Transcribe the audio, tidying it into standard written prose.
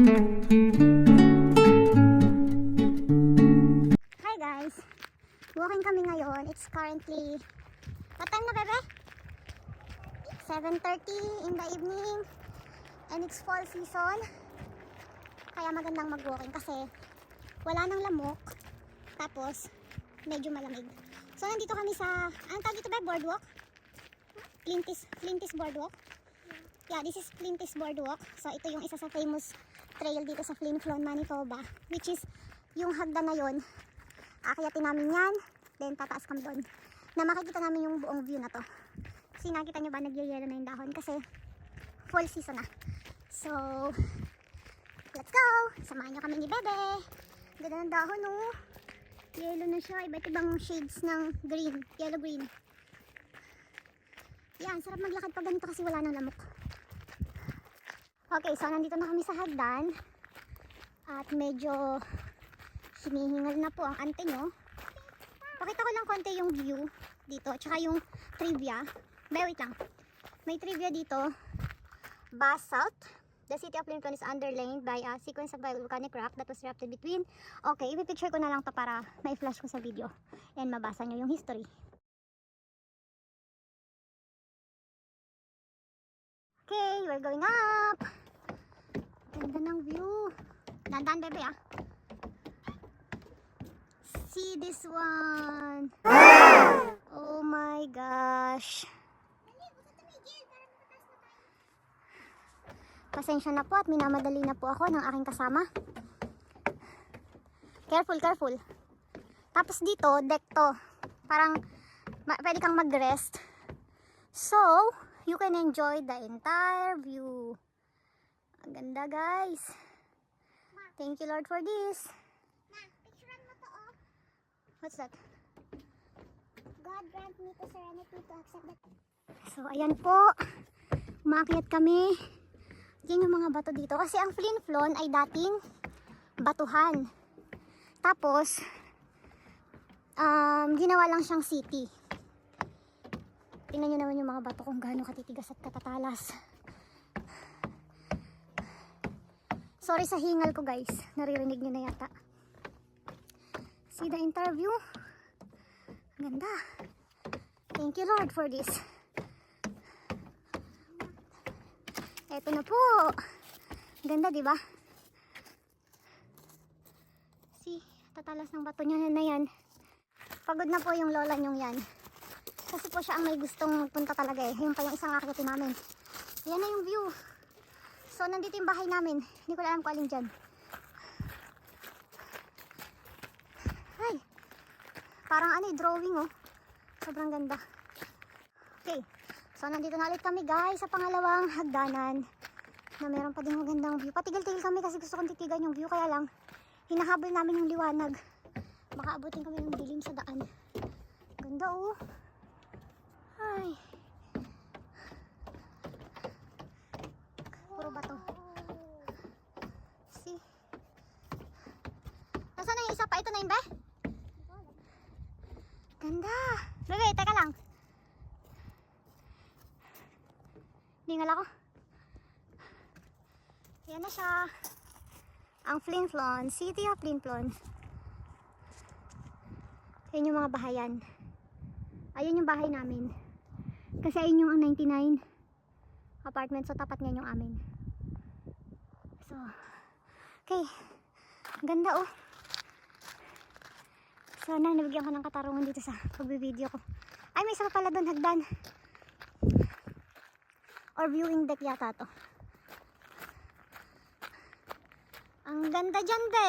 Hi guys! Walking kami ngayon. It's currently... What time na, bebe? 7:30 in the evening. And it's fall season. Kaya magandang mag-walking kasi wala nang lamok. Tapos, medyo malamig. So, nandito kami sa... Anong tawag dito ba? Boardwalk? Flintis Boardwalk? Yeah, this is Flintis Boardwalk. So, ito yung isa sa famous trail dito sa Flin Flon, Manitoba. Which is, yung hagdan na yun, akyatin namin yan, then tataas kami doon. Na makikita namin yung buong view na to. Kasi nakita nyo ba, nagyayelo na yung dahon kasi fall season na. So, let's go! Samahan nyo kami ni Bebe. Ganda ng dahon, oh. Yellow na siya, iba't ibang shades ng green, yellow-green. Yan, sarap maglakad pag ganito kasi wala nang lamok. Okay, so nandito na kami sa hagdan. At medyo hinihingal na po ang ante nyo. Pakita ko lang konti yung view dito, tsaka yung trivia. Wait lang. May trivia dito. Basalt. The city of Lincoln is underlain by a sequence of volcanic rock that was erupted between... Okay, ipipicture ko na lang to para may-flash ko sa video. And mabasa nyo yung history. Okay, we're going up. Ganda ng view. Dandan, bebe, ah. See this one. Oh my gosh. Pasensya na po at minamadali na po ako ng aking kasama. Careful, careful. Tapos dito, deck to. Parang pwede kang mag-rest. So, you can enjoy the entire view. Ang ganda, guys. Thank you, Lord, for this. Ma, picturean mo to, oh. What's that? God grant me the serenity to accept that. So, ayan po. Umakyat kami. Yan yung mga bato dito. Kasi ang Flin Flon ay dating batuhan. Tapos, ginawa lang siyang city. Tingnan nyo naman yung mga bato kung gaano katitigas at katatalas. Sorry sa hingal ko, guys. Naririnig nyo na yata. See the interview? Ganda. Thank you, Lord, for this. Eto na po. Ganda, di ba? See, tatalas ng bato niya na yan. Pagod na po yung lola nyong yan. Kasi po siya ang may gustong punta talaga eh. Yung pa yung isang akitin namin. Yan na yung view. So, nandito yung bahay namin. Hindi ko alam kung alin dyan. Ay, parang ano, drawing, oh. Sobrang ganda. Okay. So, nandito na ulit kami, guys, sa pangalawang hagdanan na meron pa din magandang view. Patigil-tigil kami kasi gusto kong titigan yung view. Kaya lang, hinahabol namin yung liwanag. Baka abutin kami ng dilim sa daan. Ganda, oh. Ay. Puro bato. See? Nasaan na yung isa pa? Ito na yun, be? Ganda. Bebe, teka lang. Ningal ako. Yan na siya. Ang Flin Flon. City of Flin Flon. Yan yung mga bahayan. Ayun yung bahay namin. Kasi ayun yung 99 apartment. So tapat niyan yung amin. So, okay. Ganda, oh. Sana nabigyan ko ng katarungan dito sa pag-video ko. Ay, may isa pa pala doon, hagdan. Or viewing deck yata to. Ang ganda dyan, be.